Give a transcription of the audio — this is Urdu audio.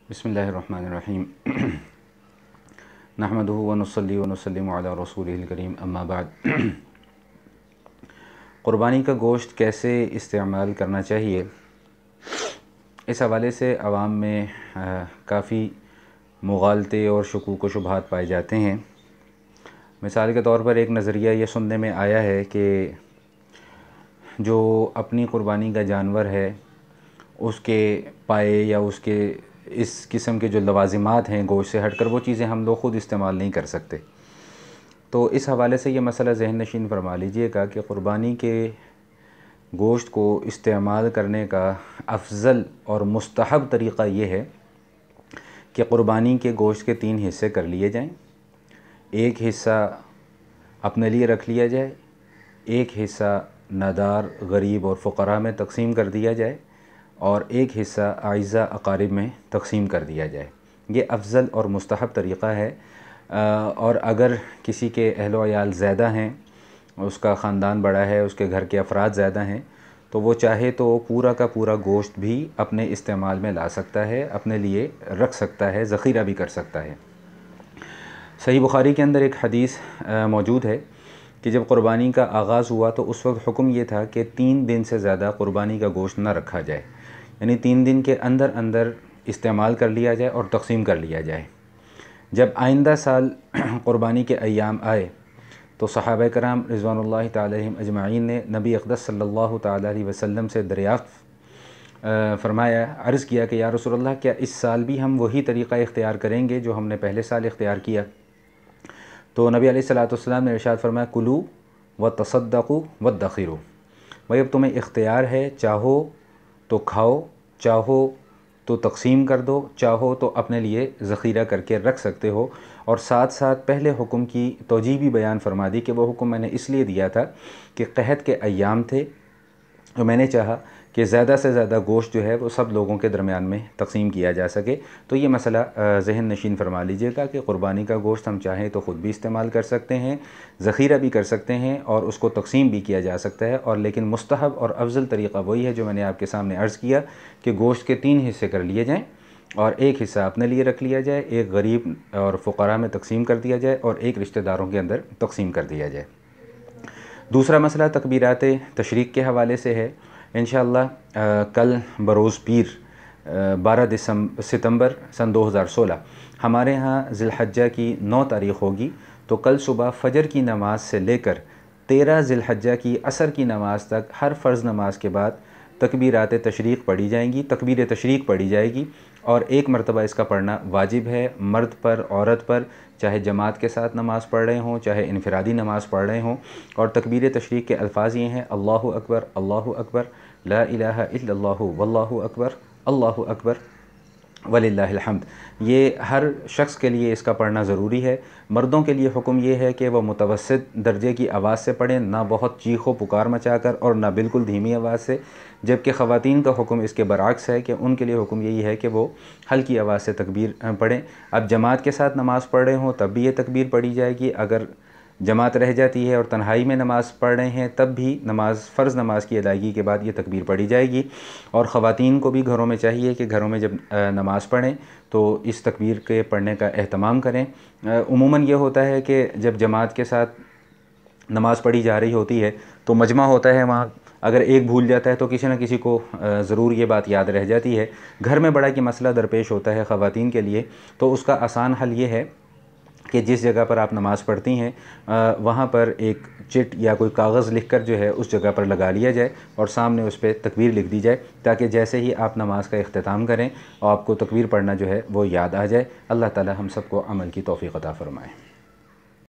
بسم اللہ الرحمن الرحیم نحمدہ ونصلی ونسلم علی رسولہ الکریم اما بعد۔ قربانی کا گوشت کیسے استعمال کرنا چاہیے، اس حوالے سے عوام میں کافی مغالطے اور شکوک و شبہات پائے جاتے ہیں۔ مثال کے طور پر ایک نظریہ یہ سننے میں آیا ہے کہ جو اپنی قربانی کا جانور ہے اس کے پائے یا اس کے اس قسم کے جو لوازمات ہیں گوشت سے ہٹ کر وہ چیزیں ہم لوگ خود استعمال نہیں کر سکتے۔ تو اس حوالے سے یہ مسئلہ ذہن نشین فرما لیجئے گا کہ قربانی کے گوشت کو استعمال کرنے کا افضل اور مستحب طریقہ یہ ہے کہ قربانی کے گوشت کے 3 حصے کر لیے جائیں۔ ایک حصہ اپنے لیے رکھ لیا جائے، ایک حصہ نادار، غریب اور فقراء میں تقسیم کر دیا جائے، اور ایک حصہ اعزاء اقارب میں تقسیم کر دیا جائے۔ یہ افضل اور مستحب طریقہ ہے، اور اگر کسی کے اہل و عیال زیادہ ہیں، اس کا خاندان بڑا ہے، اس کے گھر کے افراد زیادہ ہیں، تو وہ چاہے تو پورا کا پورا گوشت بھی اپنے استعمال میں لا سکتا ہے، اپنے لیے رکھ سکتا ہے، ذخیرہ بھی کر سکتا ہے۔ صحیح بخاری کے اندر ایک حدیث موجود ہے کہ جب قربانی کا آغاز ہوا تو اس وقت حکم یہ تھا کہ 3 دن سے زیادہ قربانی کا گوشت نہ رکھا جائے، یعنی 3 دن کے اندر استعمال کر لیا جائے اور تقسیم کر لیا جائے۔ جب آئندہ سال قربانی کے ایام آئے تو صحابہ کرام رضوان اللہ تعالی علیہم اجمعین نے نبی اقدس صلی اللہ تعالی علیہ وسلم سے دریافت فرمایا، عرض کیا کہ یا رسول اللہ، کیا اس سال بھی ہم وہی طریقہ اختیار کریں گے جو ہم نے پہلے سال اختیار کیا؟ تو نبی علیہ الصلوۃ والسلام نے ارشاد فرمایا، کلوا وتصدقوا وادخروا، بھائی اب تمہیں اختیار ہے، چاہو تو کھاؤ، چاہو تو تقسیم کر دو، چاہو تو اپنے لیے ذخیرہ کر کے رکھ سکتے ہو۔ اور ساتھ ساتھ پہلے حکم کی توجیہ بھی بیان فرما دی کہ وہ حکم میں نے اس لیے دیا تھا کہ قحط کے ایام تھے، تو میں نے چاہا کہ زیادہ سے زیادہ گوشت جو ہے وہ سب لوگوں کے درمیان میں تقسیم کیا جا سکے۔ تو یہ مسئلہ ذہن نشین فرما لیجئے گا کہ قربانی کا گوشت ہم چاہیں تو خود بھی استعمال کر سکتے ہیں، ذخیرہ بھی کر سکتے ہیں، اور اس کو تقسیم بھی کیا جا سکتا ہے، اور لیکن مستحب اور افضل طریقہ وہی ہے جو میں نے آپ کے سامنے عرض کیا کہ گوشت کے 3 حصے کر لیے جائیں، اور ایک حصہ اپنے لیے رکھ لیا جائے، ایک غریب اور فقراء میں تقسیم کر دیا جائے، اور ایک رشتہ داروں کے اندر تقسیم کر دیا جائے۔ دوسرا مسئلہ تکبیرات تشریق کے حوالے سے ہے۔ انشاءاللہ کل بروز پیر 12 ستمبر سن 2016 ہمارے ہاں ذی الحجہ کی 9 تاریخ ہوگی، تو کل صبح فجر کی نماز سے لے کر 13 ذی الحجہ کی عصر کی نماز تک ہر فرض نماز کے بعد تکبیرات تشریق پڑھی جائیں گی، تکبیر تشریق پڑھی جائے گی، اور ایک مرتبہ اس کا پڑھنا واجب ہے، مرد پر، عورت پر، چاہے جماعت کے ساتھ نماز پڑھ رہے ہوں، چاہے انفرادی نماز پڑھ رہے ہوں۔ اور تکبیر تشریق کے الفاظ یہ ہیں، اللہ اکبر، اللہ اکبر، لا الہ الا اللہ، واللہ اکبر، اللہ اکبر، وللہ الحمد۔ یہ ہر شخص کے لیے اس کا پڑھنا ضروری ہے۔ مردوں کے لیے حکم یہ ہے کہ وہ متوسط درجے کی آواز سے پڑھیں، نہ بہت چیخ و پکار مچا کر اور نہ بالکل دھیمی آواز سے، جبکہ خواتین کا حکم اس کے برعکس ہے کہ ان کے لیے حکم یہی ہے کہ وہ ہلکی آواز سے تکبیر پڑھیں۔ اب جماعت کے ساتھ نماز پڑھ رہے ہوں تب بھی یہ تکبیر پڑھی جائے گی، اگر جماعت رہ جاتی ہے اور تنہائی میں نماز پڑھ رہے ہیں تب بھی فرض نماز کی ادائیگی کے بعد یہ تکبیر پڑھی جائے گی۔ اور خواتین کو بھی گھروں میں چاہیے کہ گھروں میں جب نماز پڑھیں تو اس تکبیر کے پڑھنے کا اہتمام کریں۔ عموماً یہ ہوتا ہے کہ جب جماعت کے ساتھ نماز پڑھی جا رہی ہوتی ہے تو مجمع ہوتا ہے، وہاں اگر ایک بھول جاتا ہے تو کسی نہ کسی کو ضرور یہ بات یاد رہ جاتی ہے۔ گھر میں بڑا کہ مسئلہ درپیش ہوتا ہے خواتین کے لیے، تو اس کا آسان حل یہ ہے کہ جس جگہ پر آپ نماز پڑھتی ہیں وہاں پر ایک چٹ یا کوئی کاغذ لکھ کر جو ہے اس جگہ پر لگا لیا جائے، اور سامنے اس پہ تکبیر لکھ دی جائے، تاکہ جیسے ہی آپ نماز کا اختتام کریں اور آپ کو تکبیر پڑھنا جو ہے وہ یاد آ جائے۔ اللہ تعالی ہم سب کو عمل کی توفیق عطا فرمائے۔